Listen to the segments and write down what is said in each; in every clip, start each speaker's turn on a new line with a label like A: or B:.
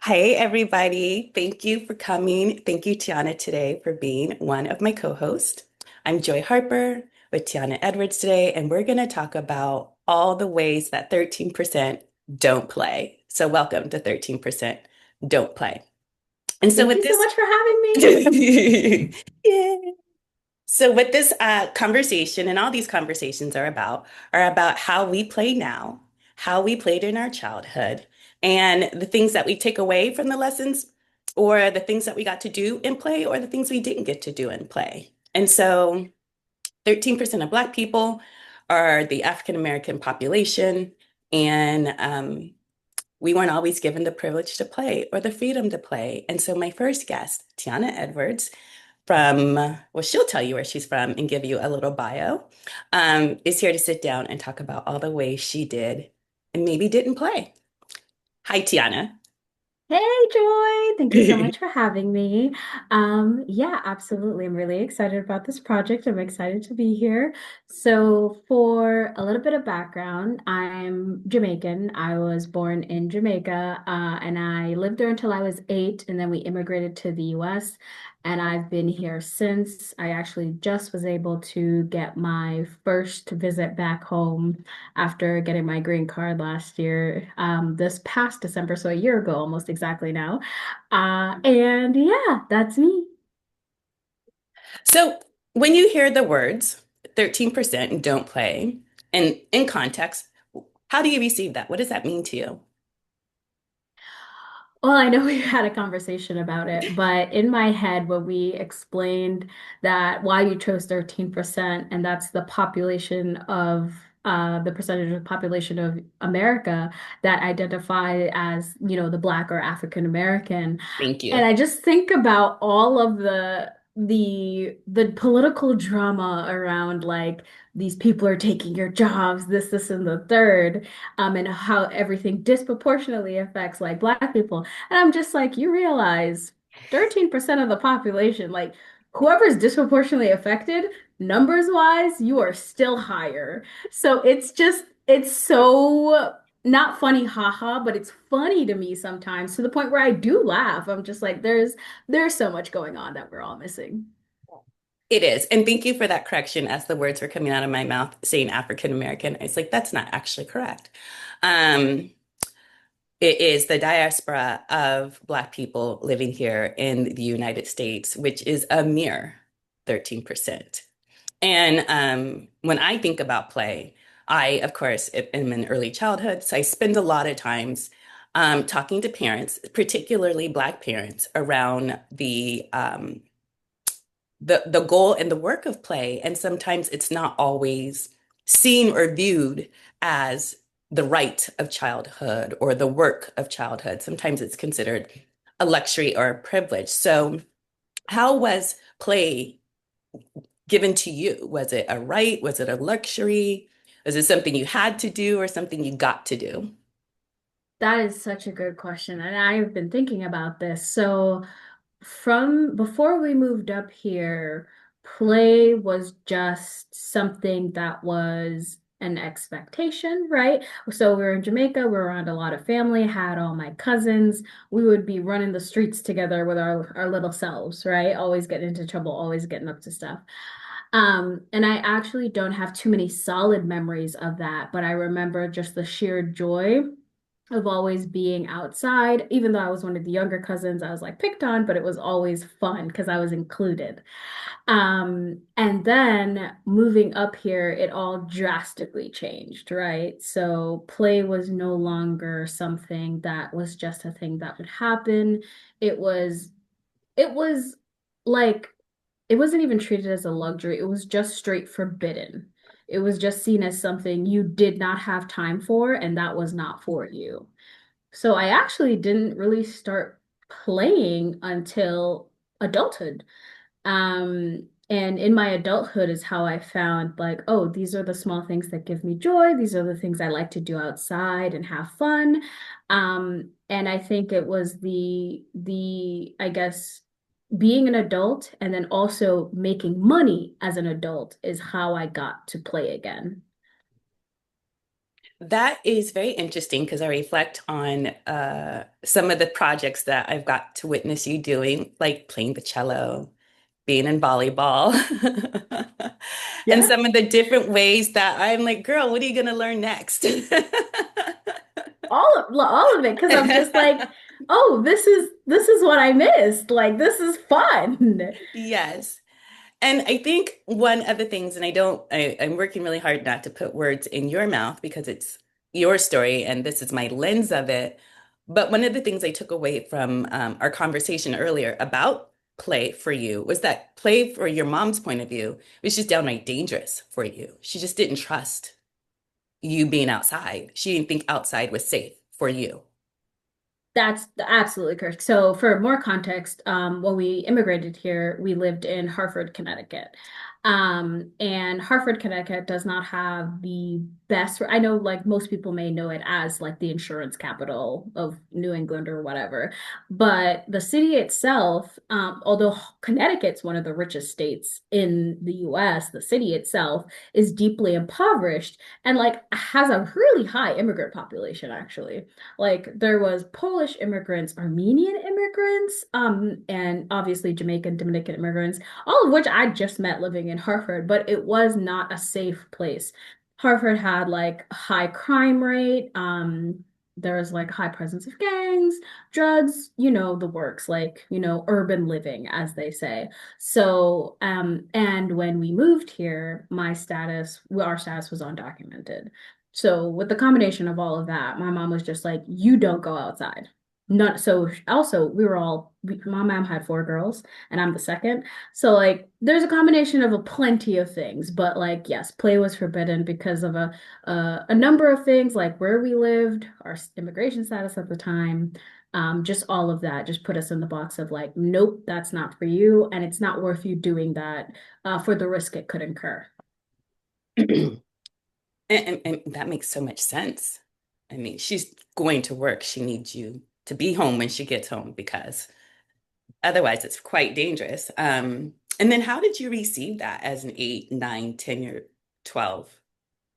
A: Hi, everybody. Thank you for coming. Thank you, Tiana, today for being one of my co-hosts. I'm Joy Harper with Tianna Edwards today, and we're going to talk about all the ways that 13% don't play. So, welcome to 13% Don't Play. And so,
B: Thank
A: with
B: you so
A: this,
B: much for having me.
A: yeah. So, what this conversation and all these conversations are about how we play now, how we played in our childhood, and the things that we take away from the lessons, or the things that we got to do in play, or the things we didn't get to do in play. And so, 13% of Black people are the African American population, and we weren't always given the privilege to play or the freedom to play. And so, my first guest, Tianna Edwards, well, she'll tell you where she's from and give you a little bio, is here to sit down and talk about all the ways she did and maybe didn't play. Hi, Tiana.
B: Hey, Joy. Thank you so much for having me. Yeah, absolutely. I'm really excited about this project. I'm excited to be here. So, for a little bit of background, I'm Jamaican. I was born in Jamaica, and I lived there until I was 8, and then we immigrated to the US. And I've been here since. I actually just was able to get my first visit back home after getting my green card last year, this past December, so a year ago, almost exactly now. And yeah, that's me.
A: So, when you hear the words 13% and don't play, and in context, how do you receive that? What does that mean to you?
B: Well, I know we had a conversation about it, but in my head, when we explained that why you chose 13%, and that's the population of the percentage of population of America that identify as, the Black or African American.
A: Thank
B: And
A: you.
B: I just think about all of the political drama around like these people are taking your jobs, this, and the third, and how everything disproportionately affects like Black people. And I'm just like, you realize 13% of the population, like whoever's disproportionately affected, numbers wise, you are still higher. So it's so not funny, haha, but it's funny to me sometimes to the point where I do laugh. I'm just like, there's so much going on that we're all missing.
A: It is. And thank you for that correction as the words were coming out of my mouth saying African American. It's like, that's not actually correct. Um, It is the diaspora of Black people living here in the United States, which is a mere 13%. And when I think about play, I, of course, am in early childhood, so I spend a lot of times talking to parents, particularly Black parents, around the goal and the work of play. And sometimes it's not always seen or viewed as the right of childhood or the work of childhood. Sometimes it's considered a luxury or a privilege. So, how was play given to you? Was it a right? Was it a luxury? Was it something you had to do or something you got to do?
B: That is such a good question, and I have been thinking about this. So, from before we moved up here, play was just something that was an expectation, right? So we were in Jamaica, we were around a lot of family, had all my cousins. We would be running the streets together with our little selves, right? Always getting into trouble, always getting up to stuff. And I actually don't have too many solid memories of that, but I remember just the sheer joy of always being outside. Even though I was one of the younger cousins, I was like picked on, but it was always fun because I was included. And then moving up here, it all drastically changed, right? So play was no longer something that was just a thing that would happen. It was, it was like, it wasn't even treated as a luxury. It was just straight forbidden. It was just seen as something you did not have time for, and that was not for you. So I actually didn't really start playing until adulthood. And in my adulthood is how I found like, oh, these are the small things that give me joy. These are the things I like to do outside and have fun. And I think it was I guess being an adult and then also making money as an adult is how I got to play again.
A: That is very interesting because I reflect on some of the projects that I've got to witness you doing, like playing the cello, being in volleyball, and
B: Yeah.
A: some of the different ways that I'm like, girl, what are you going to learn next?
B: All of it, because I'm just like, oh, this is what I missed. Like this is fun.
A: Yes. And I think one of the things, and I'm working really hard not to put words in your mouth because it's your story and this is my lens of it. But one of the things I took away from our conversation earlier about play for you was that play, for your mom's point of view, was just downright dangerous for you. She just didn't trust you being outside. She didn't think outside was safe for you.
B: That's absolutely correct. So, for more context, when we immigrated here, we lived in Hartford, Connecticut. And Hartford, Connecticut does not have the best, I know like most people may know it as like the insurance capital of New England or whatever. But the city itself, although Connecticut's one of the richest states in the US, the city itself is deeply impoverished and like has a really high immigrant population, actually. Like there was Polish immigrants, Armenian immigrants, and obviously Jamaican, Dominican immigrants, all of which I just met living in Hartford, but it was not a safe place. Hartford had like a high crime rate, there was like high presence of gangs, drugs, the works, like, urban living, as they say. So, and when we moved here, our status was undocumented. So with the combination of all of that, my mom was just like, "You don't go outside." Not so. Also, my mom had four girls, and I'm the second. So like, there's a combination of a plenty of things, but like, yes, play was forbidden because of a number of things, like where we lived, our immigration status at the time. Just all of that just put us in the box of like, nope, that's not for you, and it's not worth you doing that for the risk it could incur.
A: And that makes so much sense. I mean, she's going to work. She needs you to be home when she gets home because otherwise it's quite dangerous. And then how did you receive that as an 8, 9, 10 year, 12?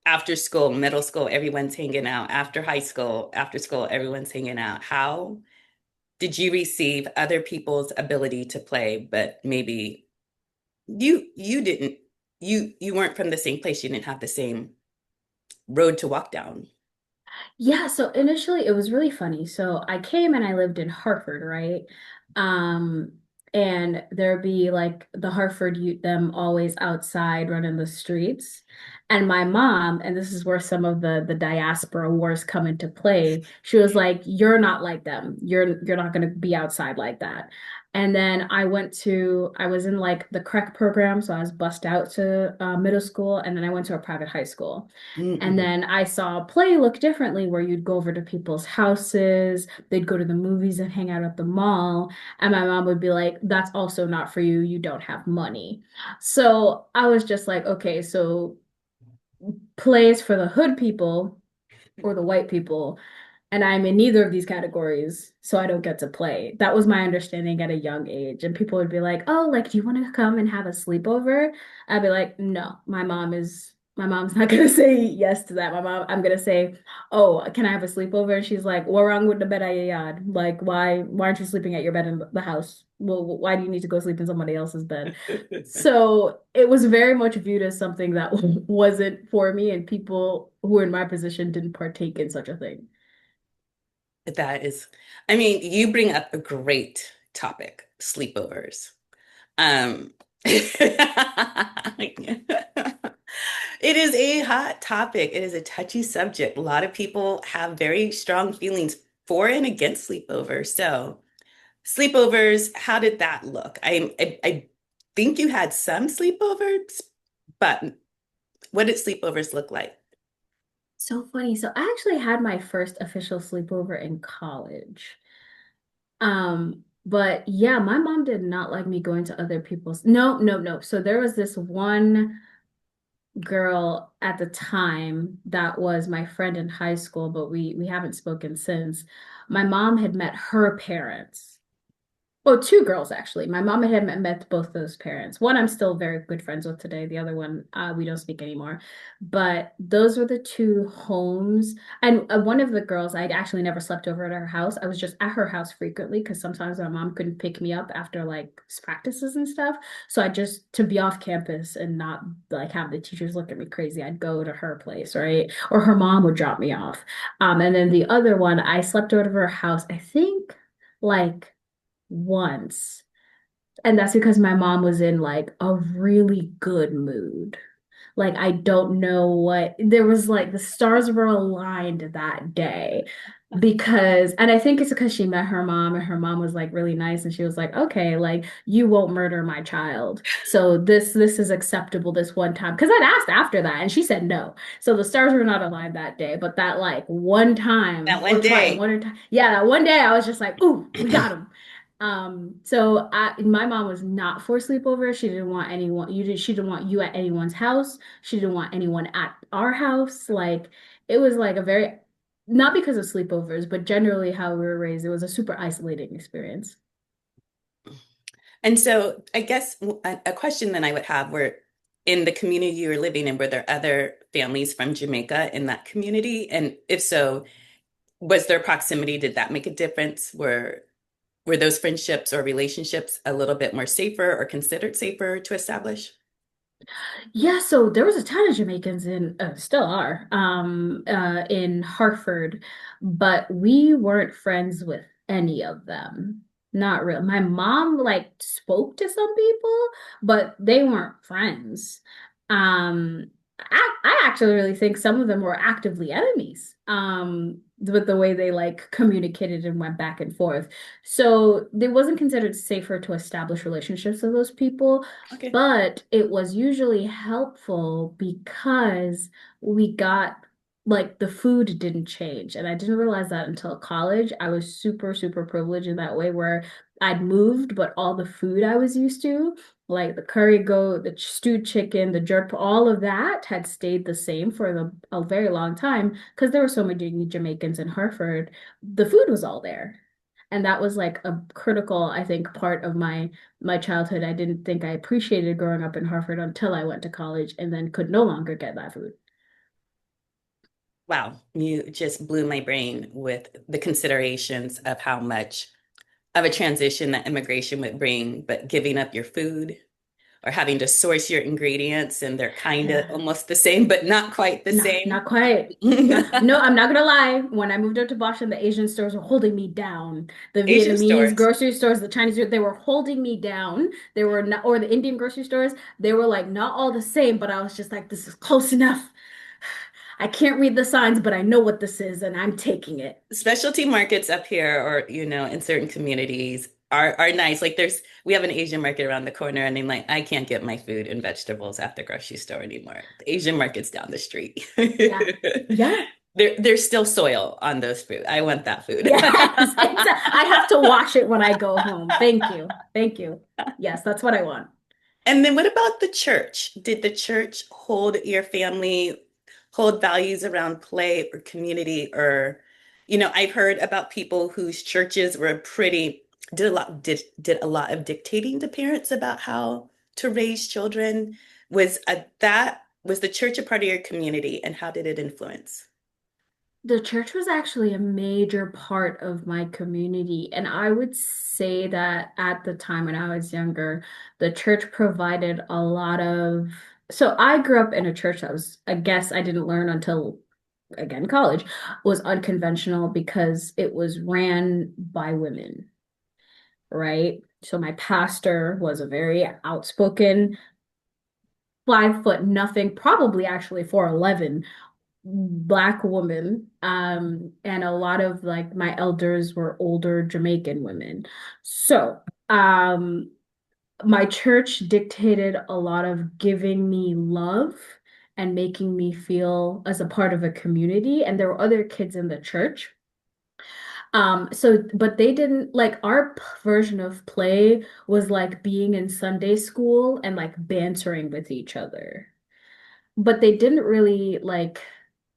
A: After school, middle school, everyone's hanging out. After high school, after school, everyone's hanging out. How did you receive other people's ability to play, but maybe you didn't, you weren't from the same place, you didn't have the same road to walk down.
B: Yeah, so initially it was really funny. So I came and I lived in Hartford, right? Um, and there'd be like the Hartford youth, them always outside running the streets. And my mom, and this is where some of the diaspora wars come into play, she was like, "You're not like them. You're not gonna be outside like that." And then I was in like the CREC program, so I was bussed out to middle school, and then I went to a private high school. And
A: Mm-mm.
B: then I saw play look differently where you'd go over to people's houses, they'd go to the movies and hang out at the mall. And my mom would be like, "That's also not for you. You don't have money." So I was just like, okay, so plays for the hood people or the white people, and I'm in neither of these categories, so I don't get to play. That was my understanding at a young age. And people would be like, "Oh, like, do you want to come and have a sleepover?" I'd be like, "No, my mom's not gonna say yes to that. I'm gonna say, "Oh, can I have a sleepover?" And she's like, "What wrong with the bed at your yard? Like, why aren't you sleeping at your bed in the house? Well, why do you need to go sleep in somebody else's bed?" So it was very much viewed as something that wasn't for me, and people who were in my position didn't partake in such a thing.
A: That is, I mean, you bring up a great topic, sleepovers. Um, it is a hot topic. It is a touchy subject. A lot of people have very strong feelings for and against sleepovers. So, sleepovers, how did that look? I think you had some sleepovers, but what did sleepovers look like?
B: So funny. So I actually had my first official sleepover in college. But yeah, my mom did not like me going to other people's. No, no, no. So there was this one girl at the time that was my friend in high school, but we haven't spoken since. My mom had met her parents. Oh, two girls actually. My mom had met both those parents. One I'm still very good friends with today. The other one, we don't speak anymore. But those were the two homes. And one of the girls, I'd actually never slept over at her house. I was just at her house frequently because sometimes my mom couldn't pick me up after like practices and stuff. So I just to be off campus and not like have the teachers look at me crazy, I'd go to her place, right? Or her mom would drop me off. And then the other one, I slept over at her house. I think like once. And that's because my mom was in like a really good mood. Like I don't know what there was like the stars were aligned that day because and I think it's because she met her mom and her mom was like really nice and she was like, "Okay, like you won't murder my child. So this is acceptable this one time." Because I'd asked after that and she said no. So the stars were not aligned that day, but that like one time
A: That one
B: or twice,
A: day.
B: one or time. Yeah, that one day I was just like, "Ooh, we got him." My mom was not for sleepover. She didn't want anyone she didn't want you at anyone's house. She didn't want anyone at our house. Like it was like a very not because of sleepovers, but generally how we were raised. It was a super isolating experience.
A: And so I guess a question then I would have were in the community you were living in, were there other families from Jamaica in that community? And if so, was there proximity? Did that make a difference? Were those friendships or relationships a little bit more safer or considered safer to establish?
B: Yeah, so there was a ton of Jamaicans in, still are, in Hartford, but we weren't friends with any of them. Not real. My mom like spoke to some people, but they weren't friends. I actually really think some of them were actively enemies, with the way they like communicated and went back and forth. So it wasn't considered safer to establish relationships with those people.
A: Okay.
B: But it was usually helpful because we got like the food didn't change. And I didn't realize that until college. I was super, super privileged in that way where I'd moved, but all the food I was used to, like the curry goat, the stewed chicken, the jerk, all of that had stayed the same for a very long time because there were so many Jamaicans in Hartford. The food was all there. And that was like a critical, I think, part of my childhood. I didn't think I appreciated growing up in Hartford until I went to college and then could no longer get that food.
A: Wow, you just blew my brain with the considerations of how much of a transition that immigration would bring, but giving up your food or having to source your ingredients and they're kind of
B: Yeah.
A: almost the same, but not quite the same.
B: Not quite. No, I'm not gonna lie. When I moved up to Boston, the Asian stores were holding me down. The
A: Asian
B: Vietnamese
A: stores,
B: grocery stores, the Chinese, they were holding me down. They were not, or the Indian grocery stores, they were like not all the same, but I was just like, this is close enough. I can't read the signs, but I know what this is, and I'm taking it.
A: specialty markets up here or in certain communities are nice. Like we have an Asian market around the corner and I'm like, I can't get my food and vegetables at the grocery store anymore. The Asian market's down the street.
B: Yeah. Yeah.
A: There's still soil on those food. I want that food.
B: Yes. I have to wash it when I go home. Thank you. Thank you. Yes, that's what I want.
A: And then what about the church? Did the church hold your family, hold values around play or community? Or, I've heard about people whose churches were did a lot of dictating to parents about how to raise children. Was the church a part of your community and how did it influence?
B: The church was actually a major part of my community, and I would say that at the time when I was younger, the church provided a lot of. So I grew up in a church that was, I guess I didn't learn until again college, was unconventional because it was ran by women, right? So my pastor was a very outspoken 5 foot nothing, probably actually 4'11" Black woman. And a lot of like my elders were older Jamaican women. So, my church dictated a lot of giving me love and making me feel as a part of a community. And there were other kids in the church. But they didn't like our version of play was like being in Sunday school and like bantering with each other. But they didn't really like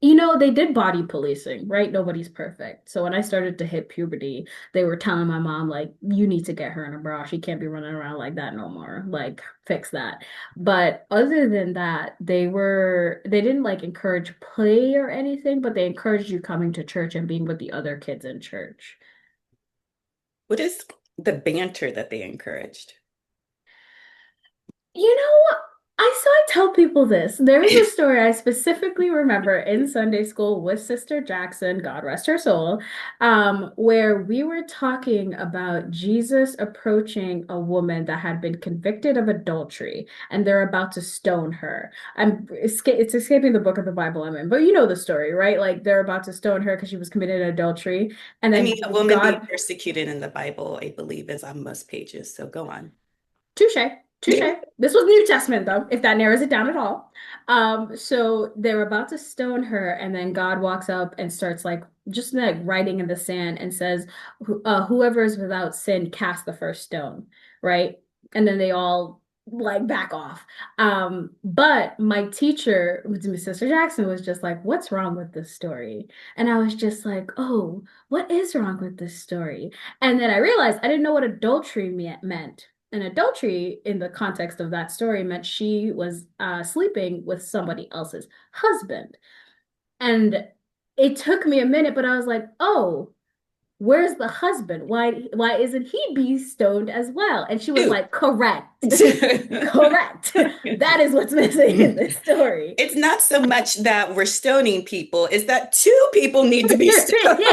B: They did body policing, right? Nobody's perfect. So when I started to hit puberty, they were telling my mom, like, you need to get her in a bra. She can't be running around like that no more. Like, fix that. But other than that, they didn't like encourage play or anything, but they encouraged you coming to church and being with the other kids in church.
A: What is the banter that they encouraged?
B: You know, I tell people this. There was a story I specifically remember in Sunday school with Sister Jackson, God rest her soul, where we were talking about Jesus approaching a woman that had been convicted of adultery, and they're about to stone her. It's escaping the book of the Bible I'm in, but you know the story, right? Like they're about to stone her because she was committed adultery, and
A: I mean,
B: then
A: a woman being
B: God
A: persecuted in the Bible, I believe, is on most pages. So go on.
B: touche, touche. This was New Testament though, if that narrows it down at all. So they're about to stone her, and then God walks up and starts like just like writing in the sand and says, "Whoever is without sin, cast the first stone." Right? And then they all like back off. But my teacher, Sister Jackson, was just like, "What's wrong with this story?" And I was just like, "Oh, what is wrong with this story?" And then I realized I didn't know what adultery meant. And adultery, in the context of that story, meant she was sleeping with somebody else's husband. And it took me a minute, but I was like, oh, where's the husband? Why isn't he be stoned as well? And she was
A: Two.
B: like, correct. Correct. That is what's missing in this story.
A: It's not so much that we're stoning people, it's that two people need to be stoned.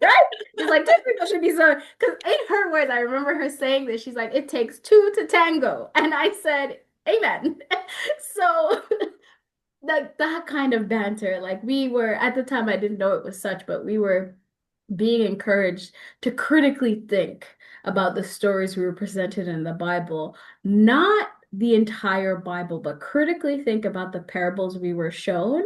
B: Right? She's like, two people should be so, because in her words, I remember her saying this. She's like, it takes two to tango. And I said, Amen. So that kind of banter, like we were at the time, I didn't know it was such, but we were being encouraged to critically think about the stories we were presented in the Bible, not the entire Bible, but critically think about the parables we were shown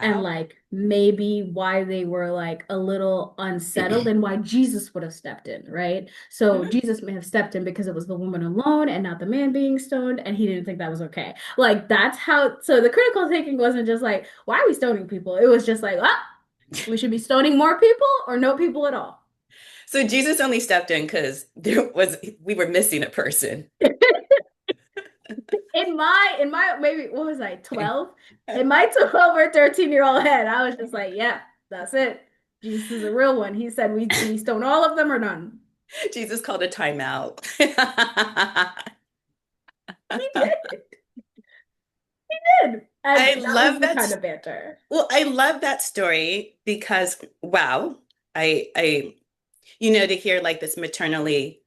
B: and
A: Wow.
B: like maybe why they were like a little unsettled and why Jesus would have stepped in, right? So Jesus may have stepped in because it was the woman alone and not the man being stoned, and he didn't think that was okay. Like that's how, so the critical thinking wasn't just like, why are we stoning people? It was just like, ah, we should be stoning more people or no people at all.
A: So Jesus only stepped in because we were missing a person.
B: In my maybe what was I, 12? In my 12 or 13-year-old head, I was just like, yeah, that's it. Jesus is a real one. He said we stone all of them or none.
A: Jesus called a timeout.
B: He did. He did.
A: I
B: And that was
A: love
B: the
A: that.
B: kind of banter.
A: Well, I love that story because wow, I to hear like this maternally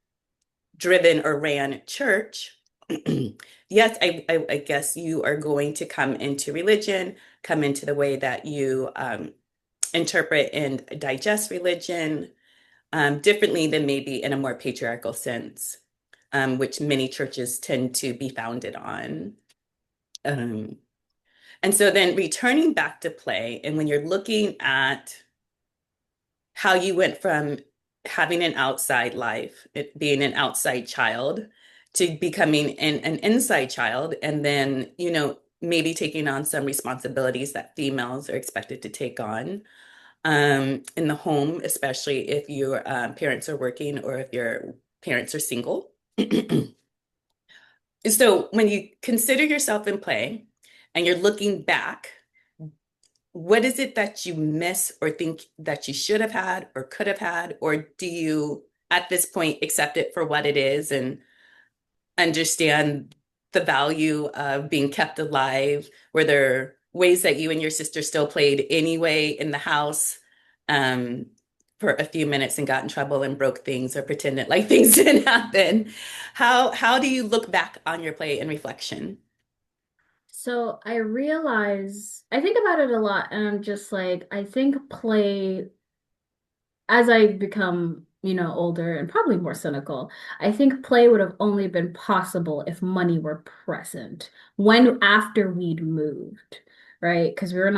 A: driven or ran church. Yes, I guess you are going to come into religion, come into the way that you interpret and digest religion differently than maybe in a more patriarchal sense, which many churches tend to be founded on. Um, and so then returning back to play, and when you're looking at how you went from having an outside life, it being an outside child, to becoming an inside child, and then, maybe taking on some responsibilities that females are expected to take on in the home, especially if your parents are working or if your parents are single. So when you consider yourself in play and you're looking back, what is it that you miss or think that you should have had or could have had? Or do you, at this point, accept it for what it is and understand the value of being kept alive? Were there ways that you and your sister still played anyway in the house um, for a few minutes and got in trouble and broke things or pretended like things didn't happen? How do you look back on your play in reflection?
B: So I think about it a lot, and I'm just like, I think play as I become, older and probably more cynical, I think play would have only been possible if money were present when after we'd moved, right? Because we were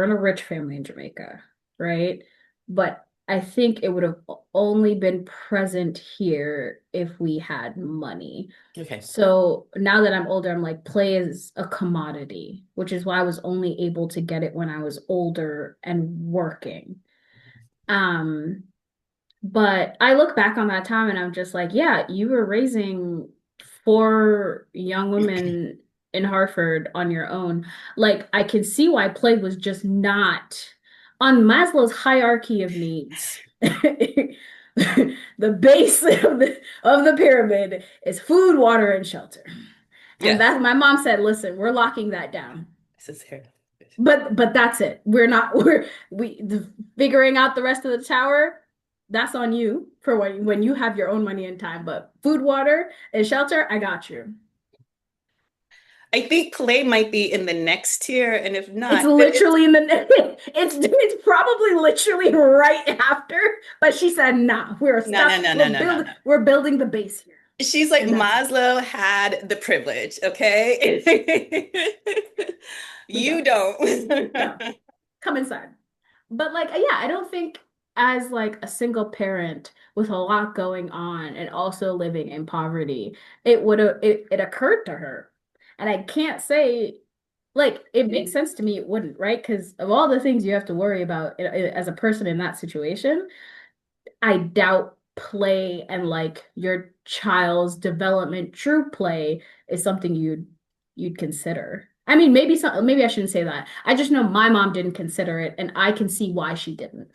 B: in a rich family in Jamaica, right? But I think it would have only been present here if we had money.
A: Okay.
B: So now that I'm older, I'm like, play is a commodity, which is why I was only able to get it when I was older and working. Um, but I look back on that time and I'm just like, yeah, you were raising four young women in Hartford on your own. Like, I can see why play was just not on Maslow's hierarchy of needs. The base of the pyramid is food, water, and shelter. And
A: Yes.
B: that my mom said, listen, we're locking that down.
A: This is here.
B: But that's it. We're not figuring out the rest of the tower. That's on you for when you have your own money and time. But food, water, and shelter, I got you.
A: I think play might be in the next tier, and if
B: It's
A: not, then it's
B: literally in the it's probably literally right after. But she said, "Nah, we're
A: no, no,
B: stuck.
A: no, no, no, no, no.
B: We're building the base here,
A: She's like
B: and that's it.
A: Maslow had the privilege, okay?
B: We
A: You
B: don't.
A: don't.
B: No, come inside." But like, yeah, I don't think as like a single parent with a lot going on and also living in poverty, it occurred to her. And I can't say like it makes sense to me it wouldn't, right? Because of all the things you have to worry about as a person in that situation, I doubt play and like your child's development, true play is something you'd consider. I mean, maybe I shouldn't say that. I just know my mom didn't consider it, and I can see why she didn't.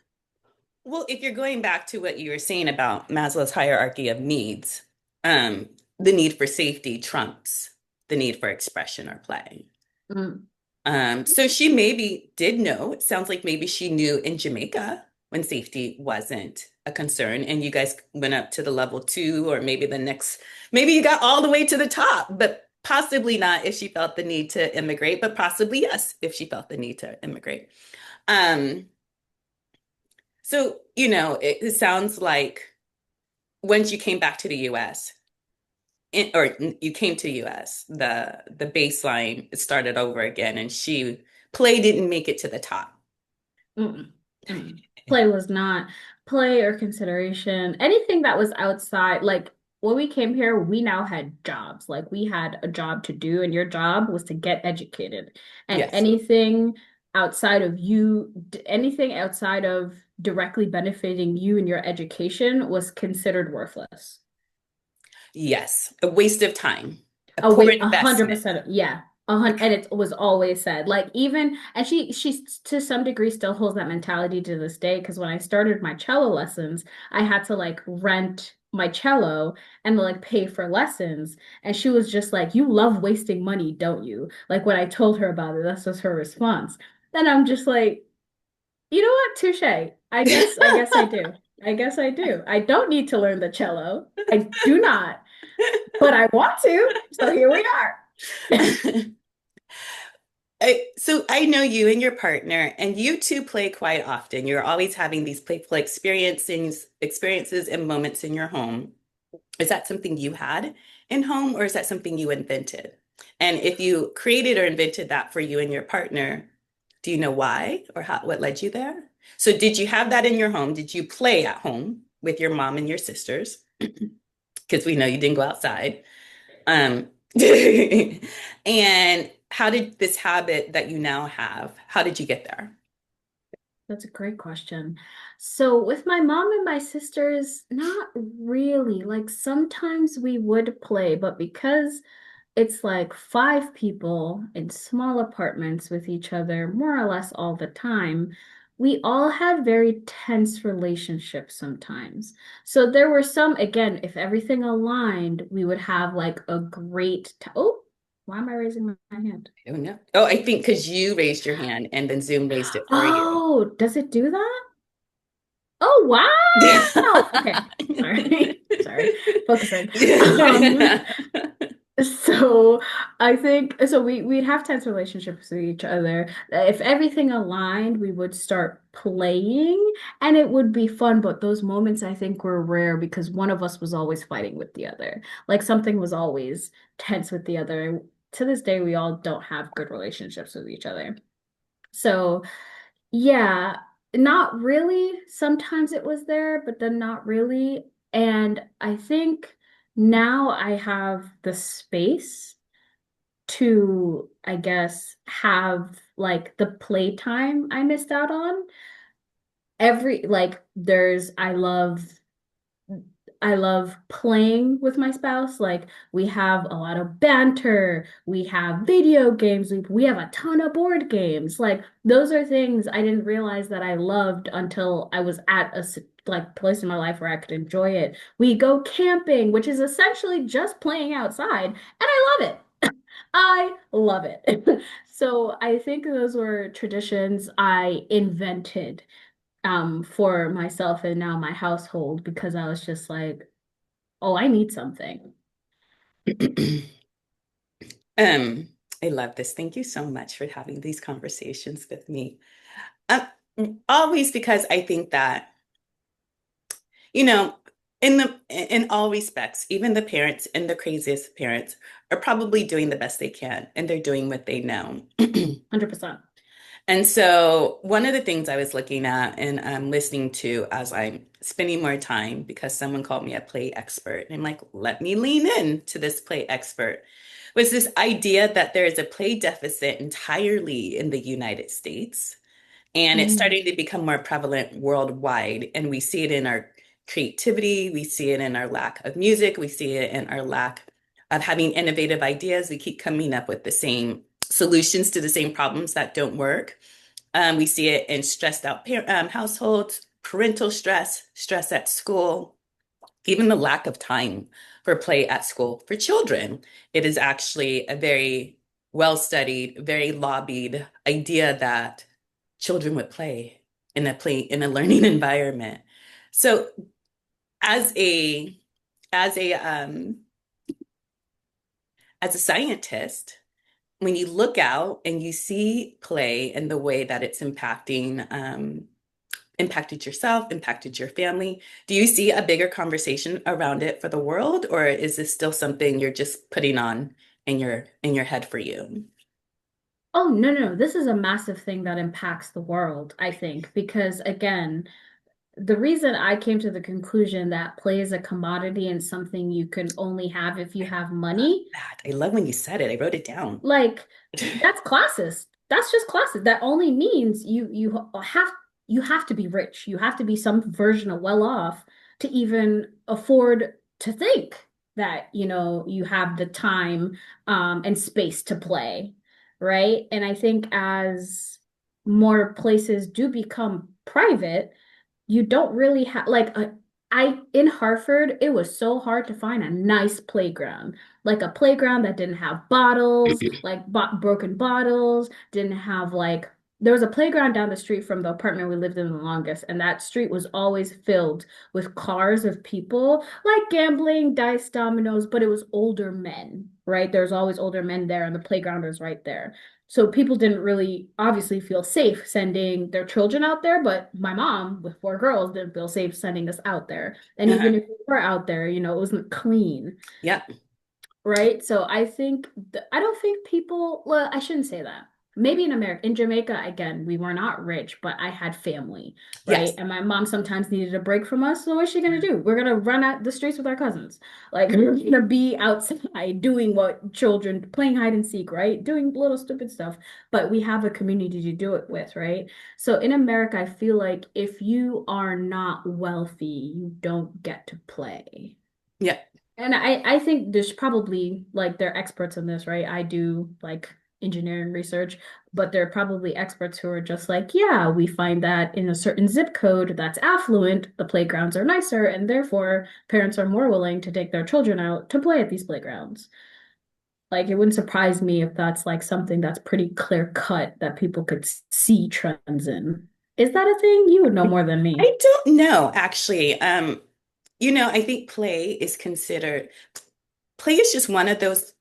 A: Well, if you're going back to what you were saying about Maslow's hierarchy of needs, um, the need for safety trumps the need for expression or play.
B: Mm.
A: So she maybe did know. It sounds like maybe she knew in Jamaica when safety wasn't a concern, and you guys went up to the level two, or maybe the next, maybe you got all the way to the top, but possibly not if she felt the need to immigrate, but possibly yes, if she felt the need to immigrate. Um, so, it sounds like once you came back to the US, or you came to US, the baseline started over again, and play didn't make it to the top.
B: Mm-mm. Mm-mm. Play was not play or consideration. Anything that was outside, like when we came here, we now had jobs. Like we had a job to do, and your job was to get educated. And
A: Yes.
B: anything outside of directly benefiting you and your education was considered worthless.
A: Yes, a waste of time, a
B: Oh
A: poor
B: wait, a hundred
A: investment.
B: percent. Yeah. And it was always said, like even, and she to some degree still holds that mentality to this day. Because when I started my cello lessons, I had to like rent my cello and like pay for lessons. And she was just like, "You love wasting money, don't you?" Like when I told her about it, that's just her response. Then I'm just like, you know what? Touche. I guess I do. I guess I do. I don't need to learn the cello. I do not, but I want to. So here we are.
A: So I know you and your partner, and you two play quite often. You're always having these playful experiences and moments in your home. Is that something you had in home, or is that something you invented? And if you created or invented that for you and your partner, do you know why or what led you there? So did you have that in your home? Did you play at home with your mom and your sisters? Because we know you didn't go outside. Um, and how did this habit that you now have, how did you get there?
B: That's a great question. So, with my mom and my sisters, not really. Like, sometimes we would play, but because it's like five people in small apartments with each other, more or less all the time, we all had very tense relationships sometimes. So, there were some, again, if everything aligned, we would have like a oh, why am I raising my hand?
A: Oh, no. Oh, I think because you raised your hand and then Zoom raised it for you.
B: Oh, does it do that? Oh, wow. Okay. Sorry. Sorry. Focusing. Um, so I think so we'd have tense relationships with each other. If everything aligned, we would start playing and it would be fun, but those moments I think were rare because one of us was always fighting with the other. Like something was always tense with the other. To this day, we all don't have good relationships with each other. So, yeah. Not really. Sometimes it was there, but then not really. And I think now I have the space to, I guess, have like the playtime I missed out on. There's, I love playing with my spouse. Like we have a lot of banter, we have video games, we have a ton of board games. Like those are things I didn't realize that I loved until I was at like place in my life where I could enjoy it. We go camping, which is essentially just playing outside, and I love it. I love it. So I think those were traditions I invented for myself and now my household because I was just like, oh, I need something.
A: Um, I love this. Thank you so much for having these conversations with me. Um, Always because I think that, you know, in all respects, even the parents and the craziest parents are probably doing the best they can and they're doing what they know.
B: 100%.
A: And so, one of the things I was looking at and listening to as I'm spending more time because someone called me a play expert, and I'm like, let me lean in to this play expert, was this idea that there is a play deficit entirely in the United States. And it's
B: Mm.
A: starting to become more prevalent worldwide. And we see it in our creativity, we see it in our lack of music, we see it in our lack of having innovative ideas. We keep coming up with the same solutions to the same problems that don't work. We see it in stressed out households, parental stress, stress at school, even the lack of time for play at school for children. It is actually a very well studied, very lobbied idea that children would play in a learning environment. So as a as a as a scientist, when you look out and you see play and the way that it's impacted yourself, impacted your family, do you see a bigger conversation around it for the world, or is this still something you're just putting on in your head for you?
B: Oh, no, no, no. This is a massive thing that impacts the world, I think, because again, the reason I came to the conclusion that play is a commodity and something you can only have if you have money.
A: That I love when you said it. I wrote it down.
B: Like that's classist. That's just classist. That only means you have to be rich. You have to be some version of well off to even afford to think that, you have the time and space to play, right? And I think as more places do become private, you don't really have I in Hartford, it was so hard to find a nice playground. Like a playground that didn't have bottles, like broken bottles, didn't have like there was a playground down the street from the apartment we lived in the longest, and that street was always filled with cars of people like gambling, dice, dominoes, but it was older men, right? There's always older men there, and the playground was right there. So people didn't really obviously feel safe sending their children out there, but my mom with four girls didn't feel safe sending us out there. And
A: Uh-huh.
B: even if we were out there, it wasn't clean.
A: Yeah.
B: Right. So I think I don't think people, well, I shouldn't say that. Maybe in America, in Jamaica, again, we were not rich, but I had family, right?
A: Yes.
B: And my mom sometimes needed a break from us. So what's she gonna do? We're gonna run out the streets with our cousins. Like we're gonna be outside doing what children playing hide and seek, right? Doing little stupid stuff. But we have a community to do it with, right? So in America, I feel like if you are not wealthy, you don't get to play.
A: Yeah.
B: And I think there's probably like they're experts in this, right? I do like engineering research, but there are probably experts who are just like, yeah, we find that in a certain zip code that's affluent, the playgrounds are nicer, and therefore parents are more willing to take their children out to play at these playgrounds. Like it wouldn't surprise me if that's like something that's pretty clear cut that people could see trends in. Is that a thing? You would know more than me.
A: I don't know, actually. I think play is just one of those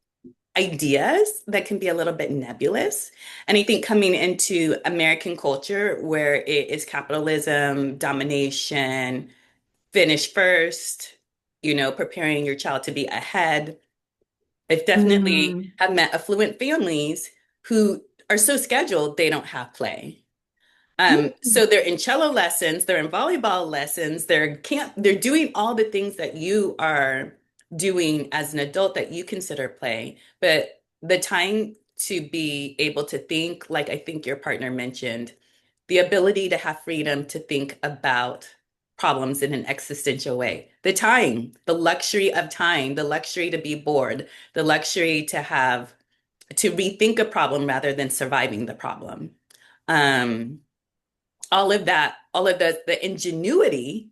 A: ideas that can be a little bit nebulous. And I think coming into American culture where it is capitalism, domination, finish first, preparing your child to be ahead. I've definitely
B: Mm,
A: have met affluent families who are so scheduled they don't have play.
B: Mm.
A: So they're in cello lessons, they're in volleyball lessons, they're doing all the things that you are doing as an adult that you consider play. But the time to be able to think, like I think your partner mentioned, the ability to have freedom to think about problems in an existential way. The time, the luxury of time, the luxury to be bored, the luxury to have to rethink a problem rather than surviving the problem. Um, all of that, all of the ingenuity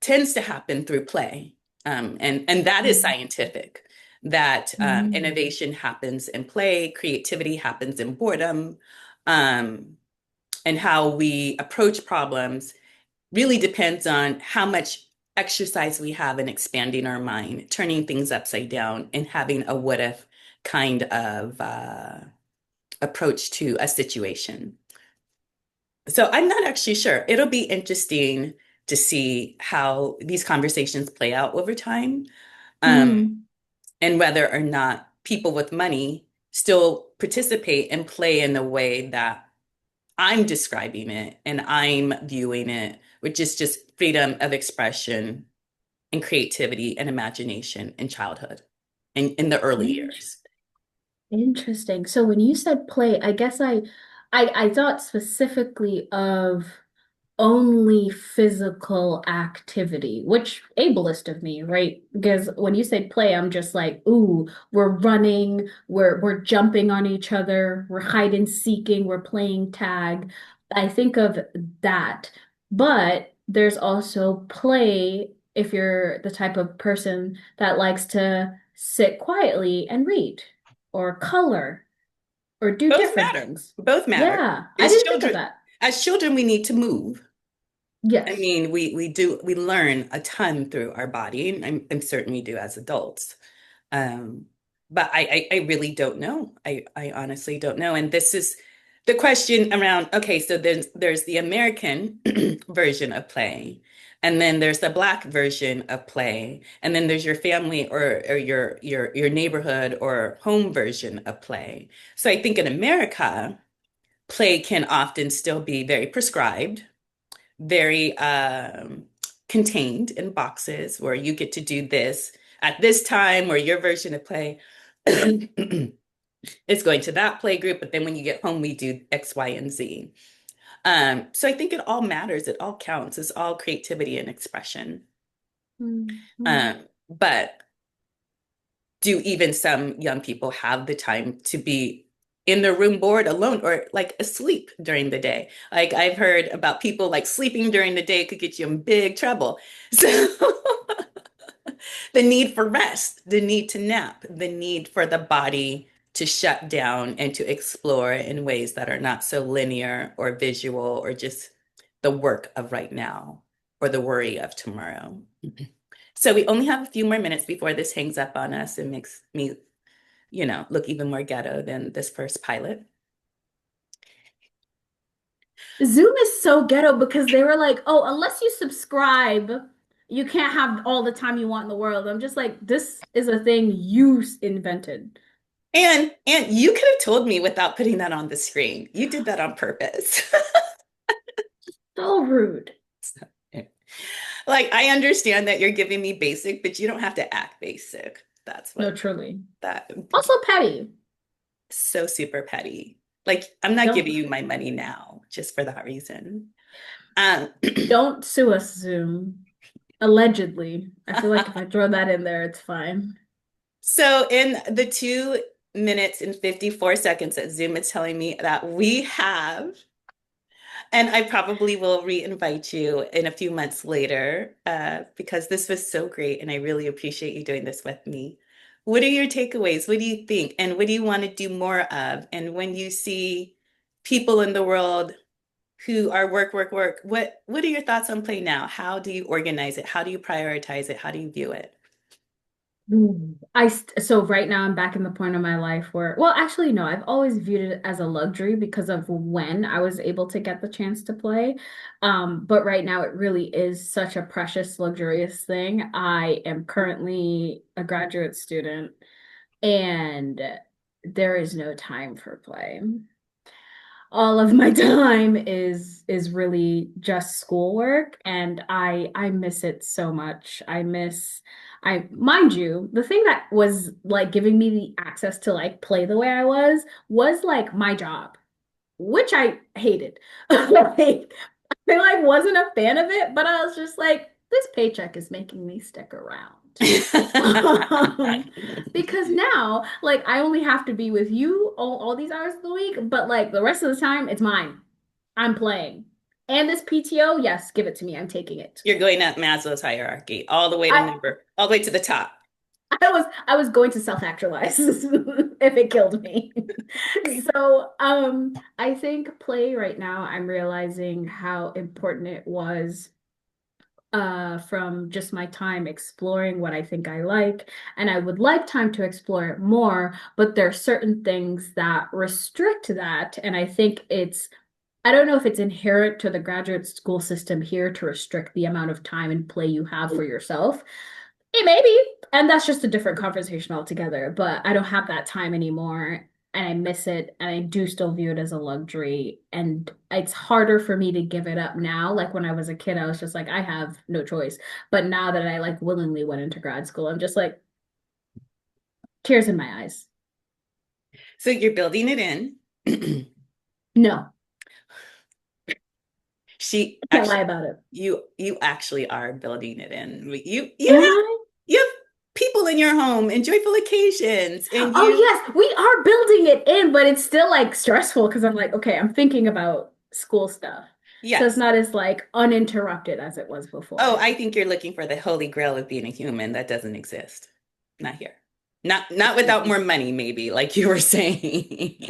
A: tends to happen through play. And that is
B: Mm.
A: scientific, that
B: Mm.
A: innovation happens in play, creativity happens in boredom, um, and how we approach problems really depends on how much exercise we have in expanding our mind, turning things upside down, and having a what if kind of approach to a situation. So I'm not actually sure. It'll be interesting to see how these conversations play out over time, um,
B: Mm.
A: and whether or not people with money still participate and play in the way that I'm describing it and I'm viewing it, which is just freedom of expression and creativity and imagination in childhood, in the early years.
B: Interesting. So when you said play, I guess I thought specifically of only physical activity, which ableist of me, right? Because when you say play, I'm just like, ooh, we're running, we're jumping on each other, we're hide and seeking, we're playing tag. I think of that. But there's also play if you're the type of person that likes to sit quietly and read or color or do
A: Both
B: different
A: matter.
B: things.
A: Both matter.
B: Yeah, I
A: As
B: didn't think of
A: children,
B: that.
A: as children, we need to move. I
B: Yes.
A: mean, we learn a ton through our body, and I'm certain we do as adults. Um, but I really don't know. I honestly don't know. And this is the question around, okay, so there's the American version of play, and then there's the Black version of play, and then there's your family or your neighborhood or home version of play. So I think in America, play can often still be very prescribed, very contained in boxes where you get to do this at this time, or your version of play is going to that play group, but then when you get home, we do X, Y, and Z. So I think it all matters. It all counts. It's all creativity and expression.
B: Mhm.
A: But do even some young people have the time to be in their room bored alone or like asleep during the day? Like I've heard about people like sleeping during the day could get you in big trouble. So the need for rest, the need to nap, the need for the body to shut down and to explore in ways that are not so linear or visual or just the work of right now or the worry of tomorrow. So we only have a few more minutes before this hangs up on us and makes me, look even more ghetto than this first pilot.
B: Zoom is so ghetto because they were like, oh, unless you subscribe, you can't have all the time you want in the world. I'm just like, this is a thing you invented.
A: And you could have told me without putting that on the screen. You did that on purpose.
B: So rude.
A: Like I understand that you're giving me basic, but you don't have to act basic. That's
B: No,
A: what
B: truly.
A: that
B: Also petty.
A: so super petty. Like I'm not
B: Don't
A: giving you my money now just for that reason. Um,
B: don't sue us, Zoom. Allegedly. I feel like if I throw that in there, it's fine.
A: so in the 2 minutes and 54 seconds that Zoom is telling me that we have, and I probably will re-invite you in a few months later, because this was so great and I really appreciate you doing this with me. What are your takeaways? What do you think? And what do you want to do more of? And when you see people in the world who are work, work, work, what are your thoughts on play now? How do you organize it? How do you prioritize it? How do you view it?
B: So right now I'm back in the point of my life where, well, actually, no, I've always viewed it as a luxury because of when I was able to get the chance to play. But right now it really is such a precious, luxurious thing. I am currently a graduate student and there is no time for play. all of my time is really just schoolwork, and I miss it so much. I mind you, the thing that was like giving me the access to like play the way I was like my job, which I hated. Like I wasn't a fan of it, but I was just like, this paycheck is making me stick around. Um, because now, like, I only have to be with you all these hours of the week, but like the rest of the time, it's mine. I'm playing. And this PTO, yes, give it to me. I'm taking it.
A: You're going up Maslow's hierarchy all the way to
B: I
A: number, all the way to the top.
B: I was going to self-actualize if it killed me. So, I think play right now, I'm realizing how important it was from just my time exploring what I think I like. And I would like time to explore it more, but there are certain things that restrict that. And I think I don't know if it's inherent to the graduate school system here to restrict the amount of time and play you have for yourself. It may be. And that's just a different conversation altogether. But I don't have that time anymore. And I miss it. And I do still view it as a luxury. And it's harder for me to give it up now. Like when I was a kid, I was just like, I have no choice. But now that I like willingly went into grad school, I'm just like, tears in my eyes.
A: So you're building it in.
B: No,
A: She
B: I can't lie
A: actually,
B: about it.
A: you actually are building it in.
B: Am I?
A: You have people in your home and joyful occasions, and
B: Oh,
A: you
B: yes, we are building it in, but it's still like stressful because I'm like, okay, I'm thinking about school stuff. So it's
A: yes.
B: not as like uninterrupted as it was
A: Oh,
B: before.
A: I think you're looking for the holy grail of being a human that doesn't exist. Not here. Not without more money, maybe, like you were saying.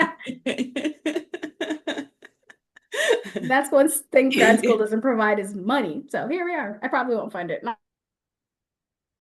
B: That's one thing grad school doesn't provide is money. So here we are. I probably won't find it.